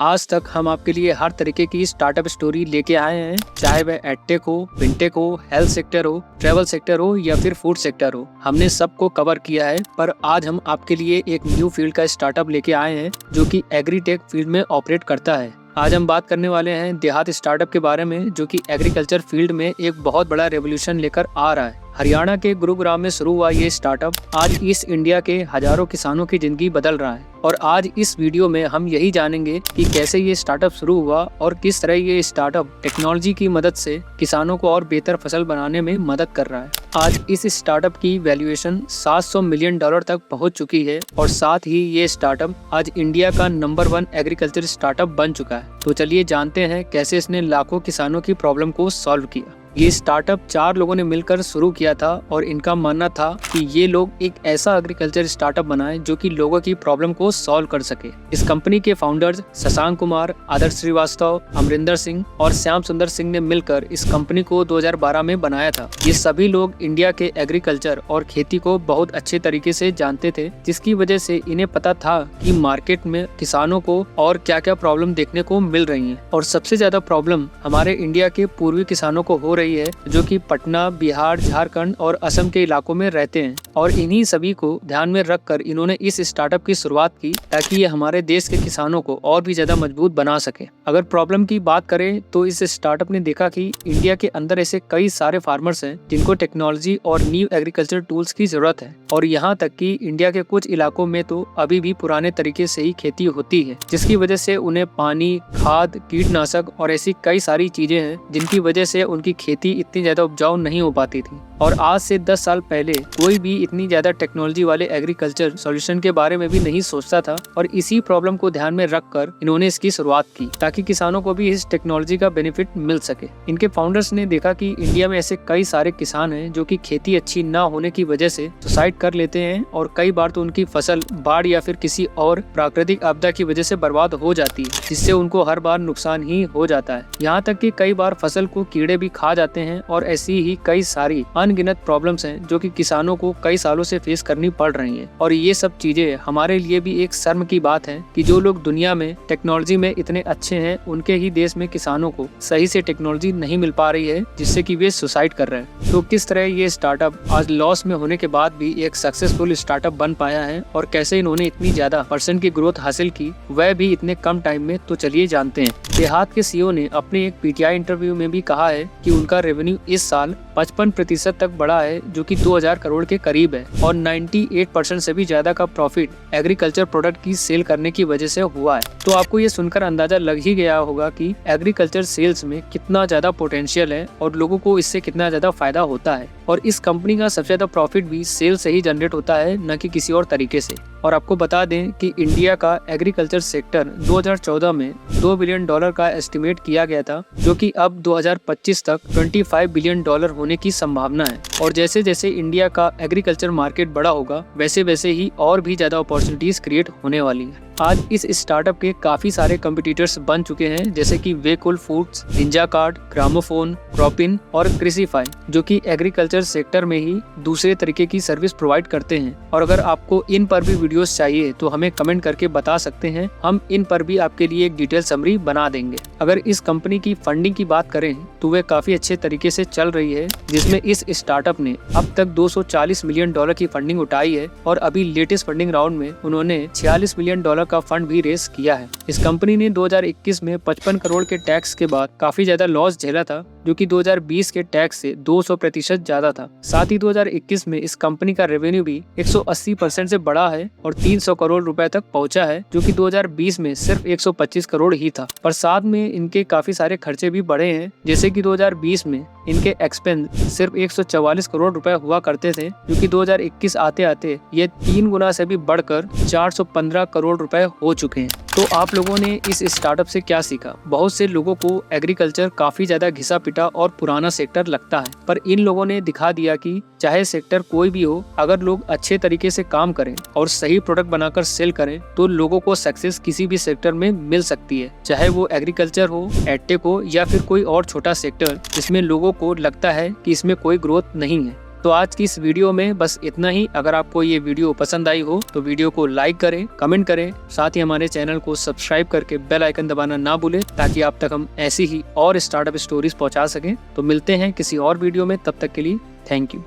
आज तक हम आपके लिए हर तरीके की स्टार्टअप स्टोरी लेके आए हैं, चाहे वह एडटेक हो, फिनटेक हो, हेल्थ सेक्टर हो, ट्रैवल सेक्टर हो या फिर फूड सेक्टर हो। हमने सबको कवर किया है, पर आज हम आपके लिए एक न्यू फील्ड का स्टार्टअप लेके आए हैं जो कि एग्रीटेक फील्ड में ऑपरेट करता है। आज हम बात करने वाले हैं देहात स्टार्टअप के बारे में, जो कि एग्रीकल्चर फील्ड में एक बहुत बड़ा रेवोल्यूशन लेकर आ रहा है। हरियाणा के गुरुग्राम में शुरू हुआ ये स्टार्टअप आज ईस्ट इंडिया के हजारों किसानों की जिंदगी बदल रहा है। और आज इस वीडियो में हम यही जानेंगे कि कैसे ये स्टार्टअप शुरू हुआ और किस तरह ये स्टार्टअप टेक्नोलॉजी की मदद से किसानों को और बेहतर फसल बनाने में मदद कर रहा है। आज इस स्टार्टअप की वैल्यूएशन $700 मिलियन तक पहुंच चुकी है और साथ ही ये स्टार्टअप आज इंडिया का नंबर 1 एग्रीकल्चर स्टार्टअप बन चुका है। तो चलिए जानते हैं कैसे इसने लाखों किसानों की प्रॉब्लम को सॉल्व किया। ये स्टार्टअप 4 लोगों ने मिलकर शुरू किया था और इनका मानना था कि ये लोग एक ऐसा एग्रीकल्चर स्टार्टअप बनाएं जो कि लोगों की प्रॉब्लम को सॉल्व कर सके। इस कंपनी के फाउंडर्स शशांक कुमार, आदर्श श्रीवास्तव, अमरिंदर सिंह और श्याम सुंदर सिंह ने मिलकर इस कंपनी को 2012 में बनाया था। ये सभी लोग इंडिया के एग्रीकल्चर और खेती को बहुत अच्छे तरीके से जानते थे, जिसकी वजह से इन्हें पता था कि मार्केट में किसानों को और क्या क्या प्रॉब्लम देखने को मिल रही है। और सबसे ज्यादा प्रॉब्लम हमारे इंडिया के पूर्वी किसानों को हो रही है, जो कि पटना, बिहार, झारखंड और असम के इलाकों में रहते हैं। और इन्हीं सभी को ध्यान में रखकर इन्होंने इस स्टार्टअप की शुरुआत की, ताकि ये हमारे देश के किसानों को और भी ज्यादा मजबूत बना सके। अगर प्रॉब्लम की बात करें तो इस स्टार्टअप ने देखा कि इंडिया के अंदर ऐसे कई सारे फार्मर्स हैं जिनको टेक्नोलॉजी और न्यू एग्रीकल्चर टूल्स की जरूरत है। और यहाँ तक कि इंडिया के कुछ इलाकों में तो अभी भी पुराने तरीके से ही खेती होती है, जिसकी वजह से उन्हें पानी, खाद, कीटनाशक और ऐसी कई सारी चीजें हैं जिनकी वजह से उनकी खेती इतनी ज्यादा उपजाऊ नहीं हो पाती थी। और आज से 10 साल पहले कोई भी इतनी ज्यादा टेक्नोलॉजी वाले एग्रीकल्चर सॉल्यूशन के बारे में भी नहीं सोचता था। और इसी प्रॉब्लम को ध्यान में रखकर इन्होंने इसकी शुरुआत की, ताकि किसानों को भी इस टेक्नोलॉजी का बेनिफिट मिल सके। इनके फाउंडर्स ने देखा कि इंडिया में ऐसे कई सारे किसान हैं जो कि खेती अच्छी न होने की वजह से सुसाइड कर लेते हैं, और कई बार तो उनकी फसल बाढ़ या फिर किसी और प्राकृतिक आपदा की वजह से बर्बाद हो जाती है, जिससे उनको हर बार नुकसान ही हो जाता है। यहाँ तक कि कई बार फसल को कीड़े भी खा जाते हैं। और ऐसी ही कई सारी अनगिनत प्रॉब्लम्स हैं जो कि किसानों को कई सालों से फेस करनी पड़ रही हैं। और ये सब चीजें हमारे लिए भी एक शर्म की बात है कि जो लोग दुनिया में टेक्नोलॉजी में इतने अच्छे हैं, उनके ही देश में किसानों को सही से टेक्नोलॉजी नहीं मिल पा रही है, जिससे कि वे सुसाइड कर रहे हैं। तो किस तरह ये स्टार्टअप आज लॉस में होने के बाद भी एक सक्सेसफुल स्टार्टअप बन पाया है और कैसे इन्होंने इतनी ज्यादा % की ग्रोथ हासिल की, वह भी इतने कम टाइम में। तो चलिए जानते हैं। देहात के सीईओ ने अपने एक पीटीआई इंटरव्यू में भी कहा है कि उनका रेवेन्यू इस साल 55% तक बढ़ा है, जो कि 2000 करोड़ के करीब है। और 98% से भी ज्यादा का प्रॉफिट एग्रीकल्चर प्रोडक्ट की सेल करने की वजह से हुआ है। तो आपको ये सुनकर अंदाजा लग ही गया होगा कि एग्रीकल्चर सेल्स में कितना ज्यादा पोटेंशियल है और लोगों को इससे कितना ज्यादा फायदा होता है। और इस कंपनी का सबसे ज्यादा प्रॉफिट भी सेल से ही जनरेट होता है, न कि किसी और तरीके से। और आपको बता दें कि इंडिया का एग्रीकल्चर सेक्टर 2014 में $2 बिलियन का एस्टिमेट किया गया था, जो कि अब 2025 तक $25 बिलियन होने की संभावना है। और जैसे जैसे इंडिया का एग्रीकल्चर मार्केट बड़ा होगा, वैसे वैसे ही और भी ज्यादा अपॉर्चुनिटीज क्रिएट होने वाली है। आज इस स्टार्टअप के काफी सारे कंपटीटर्स बन चुके हैं, जैसे कि वेकुल फूड्स, निंजा कार्ड, ग्रामोफोन, क्रॉपिन और कृषिफाई, जो कि एग्रीकल्चर सेक्टर में ही दूसरे तरीके की सर्विस प्रोवाइड करते हैं। और अगर आपको इन पर भी वीडियोस चाहिए तो हमें कमेंट करके बता सकते हैं, हम इन पर भी आपके लिए एक डिटेल समरी बना देंगे। अगर इस कंपनी की फंडिंग की बात करें तो वह काफी अच्छे तरीके से चल रही है, जिसमें इस स्टार्टअप ने अब तक $240 मिलियन की फंडिंग उठाई है। और अभी लेटेस्ट फंडिंग राउंड में उन्होंने $46 मिलियन का फंड भी रेस किया है। इस कंपनी ने 2021 में 55 करोड़ के टैक्स के बाद काफी ज्यादा लॉस झेला था, जो कि 2020 के टैक्स से 200% ज्यादा था। साथ ही 2021 में इस कंपनी का रेवेन्यू भी 180% से बढ़ा है और 300 करोड़ रुपए तक पहुंचा है, जो कि 2020 में सिर्फ 125 करोड़ ही था। पर साथ में इनके काफी सारे खर्चे भी बढ़े हैं, जैसे कि 2020 में इनके एक्सपेंस सिर्फ 144 करोड़ रुपए हुआ करते थे, जो कि 2021 आते आते ये 3 गुना से भी बढ़कर 415 करोड़ रुपए हो चुके हैं। तो आप लोगों ने इस स्टार्टअप से क्या सीखा? बहुत से लोगों को एग्रीकल्चर काफी ज्यादा घिसा पिटा और पुराना सेक्टर लगता है, पर इन लोगों ने दिखा दिया कि चाहे सेक्टर कोई भी हो, अगर लोग अच्छे तरीके से काम करें और सही प्रोडक्ट बनाकर सेल करें तो लोगों को सक्सेस किसी भी सेक्टर में मिल सकती है, चाहे वो एग्रीकल्चर हो, एडटेक हो या फिर कोई और छोटा सेक्टर जिसमें लोगों को लगता है कि इसमें कोई ग्रोथ नहीं है। तो आज की इस वीडियो में बस इतना ही। अगर आपको ये वीडियो पसंद आई हो तो वीडियो को लाइक करें, कमेंट करें, साथ ही हमारे चैनल को सब्सक्राइब करके बेल आइकन दबाना ना भूलें, ताकि आप तक हम ऐसी ही और स्टार्टअप स्टोरीज पहुंचा सकें। तो मिलते हैं किसी और वीडियो में, तब तक के लिए थैंक यू।